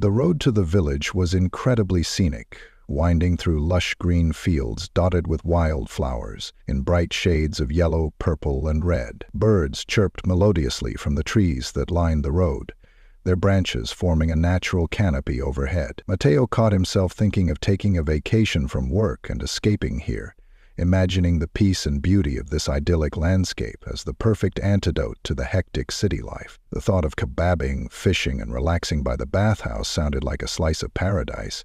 The road to the village was incredibly scenic, winding through lush green fields dotted with wildflowers, in bright shades of yellow, purple, and red. Birds chirped melodiously from the trees that lined the road, their branches forming a natural canopy overhead. Matteo caught himself thinking of taking a vacation from work and escaping here, imagining the peace and beauty of this idyllic landscape as the perfect antidote to the hectic city life. The thought of kebabbing, fishing, and relaxing by the bathhouse sounded like a slice of paradise.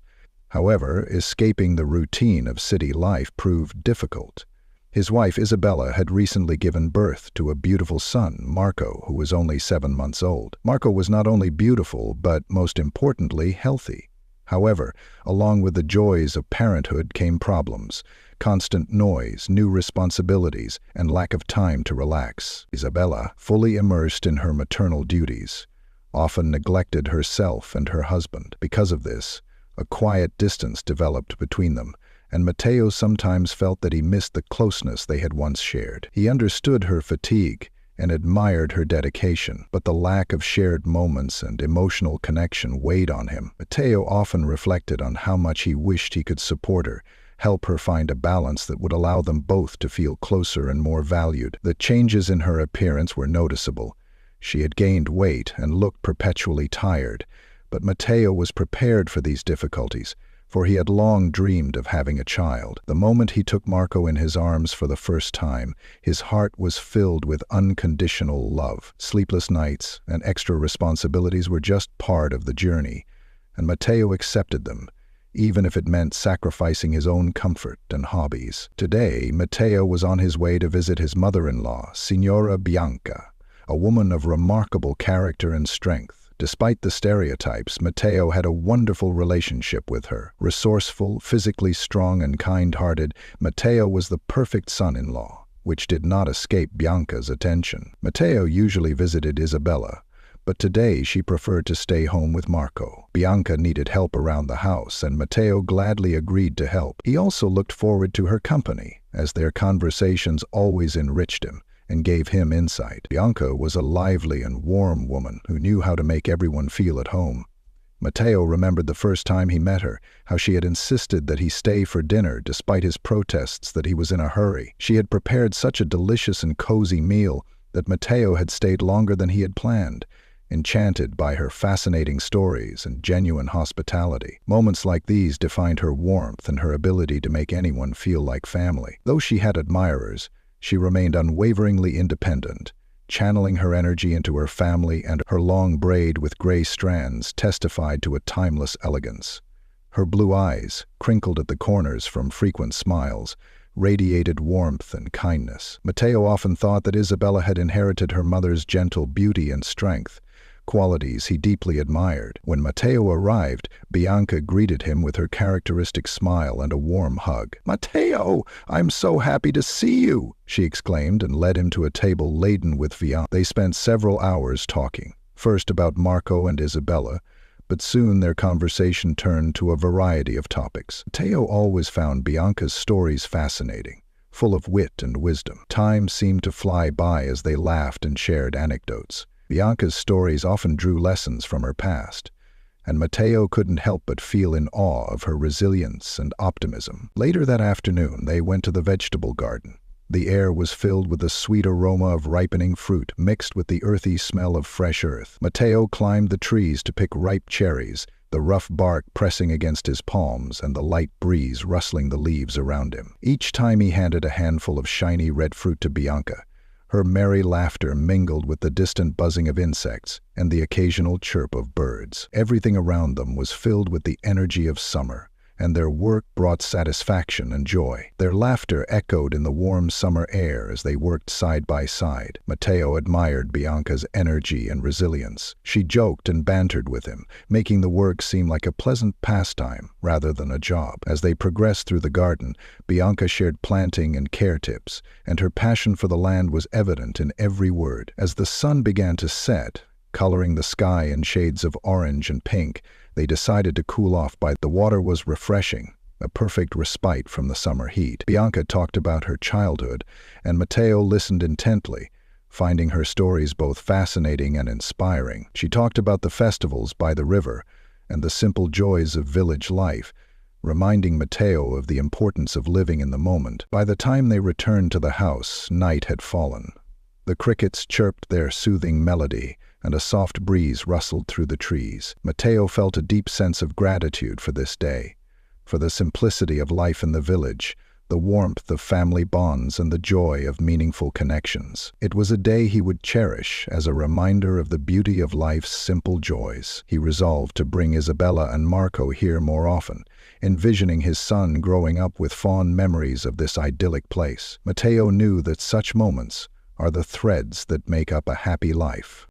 However, escaping the routine of city life proved difficult. His wife, Isabella, had recently given birth to a beautiful son, Marco, who was only 7 months old. Marco was not only beautiful, but most importantly, healthy. However, along with the joys of parenthood came problems: constant noise, new responsibilities, and lack of time to relax. Isabella, fully immersed in her maternal duties, often neglected herself and her husband. Because of this, a quiet distance developed between them, and Matteo sometimes felt that he missed the closeness they had once shared. He understood her fatigue and admired her dedication, but the lack of shared moments and emotional connection weighed on him. Matteo often reflected on how much he wished he could support her, help her find a balance that would allow them both to feel closer and more valued. The changes in her appearance were noticeable. She had gained weight and looked perpetually tired, but Matteo was prepared for these difficulties, for he had long dreamed of having a child. The moment he took Marco in his arms for the first time, his heart was filled with unconditional love. Sleepless nights and extra responsibilities were just part of the journey, and Matteo accepted them, even if it meant sacrificing his own comfort and hobbies. Today, Matteo was on his way to visit his mother-in-law, Signora Bianca, a woman of remarkable character and strength. Despite the stereotypes, Matteo had a wonderful relationship with her. Resourceful, physically strong, and kind-hearted, Matteo was the perfect son-in-law, which did not escape Bianca's attention. Matteo usually visited Isabella, but today she preferred to stay home with Marco. Bianca needed help around the house, and Matteo gladly agreed to help. He also looked forward to her company, as their conversations always enriched him and gave him insight. Bianca was a lively and warm woman who knew how to make everyone feel at home. Matteo remembered the first time he met her, how she had insisted that he stay for dinner despite his protests that he was in a hurry. She had prepared such a delicious and cozy meal that Matteo had stayed longer than he had planned, enchanted by her fascinating stories and genuine hospitality. Moments like these defined her warmth and her ability to make anyone feel like family. Though she had admirers, she remained unwaveringly independent, channeling her energy into her family, and her long braid with gray strands testified to a timeless elegance. Her blue eyes, crinkled at the corners from frequent smiles, radiated warmth and kindness. Matteo often thought that Isabella had inherited her mother's gentle beauty and strength, qualities he deeply admired. When Matteo arrived, Bianca greeted him with her characteristic smile and a warm hug. "Matteo, I'm so happy to see you!" she exclaimed, and led him to a table laden with viands. They spent several hours talking, first about Marco and Isabella, but soon their conversation turned to a variety of topics. Matteo always found Bianca's stories fascinating, full of wit and wisdom. Time seemed to fly by as they laughed and shared anecdotes. Bianca's stories often drew lessons from her past, and Matteo couldn't help but feel in awe of her resilience and optimism. Later that afternoon, they went to the vegetable garden. The air was filled with the sweet aroma of ripening fruit mixed with the earthy smell of fresh earth. Matteo climbed the trees to pick ripe cherries, the rough bark pressing against his palms and the light breeze rustling the leaves around him. Each time he handed a handful of shiny red fruit to Bianca, her merry laughter mingled with the distant buzzing of insects and the occasional chirp of birds. Everything around them was filled with the energy of summer, and their work brought satisfaction and joy. Their laughter echoed in the warm summer air as they worked side by side. Matteo admired Bianca's energy and resilience. She joked and bantered with him, making the work seem like a pleasant pastime rather than a job. As they progressed through the garden, Bianca shared planting and care tips, and her passion for the land was evident in every word. As the sun began to set, coloring the sky in shades of orange and pink, they decided to cool off. The water was refreshing, a perfect respite from the summer heat. Bianca talked about her childhood, and Matteo listened intently, finding her stories both fascinating and inspiring. She talked about the festivals by the river, and the simple joys of village life, reminding Matteo of the importance of living in the moment. By the time they returned to the house, night had fallen. The crickets chirped their soothing melody, and a soft breeze rustled through the trees. Matteo felt a deep sense of gratitude for this day, for the simplicity of life in the village, the warmth of family bonds, and the joy of meaningful connections. It was a day he would cherish as a reminder of the beauty of life's simple joys. He resolved to bring Isabella and Marco here more often, envisioning his son growing up with fond memories of this idyllic place. Matteo knew that such moments are the threads that make up a happy life.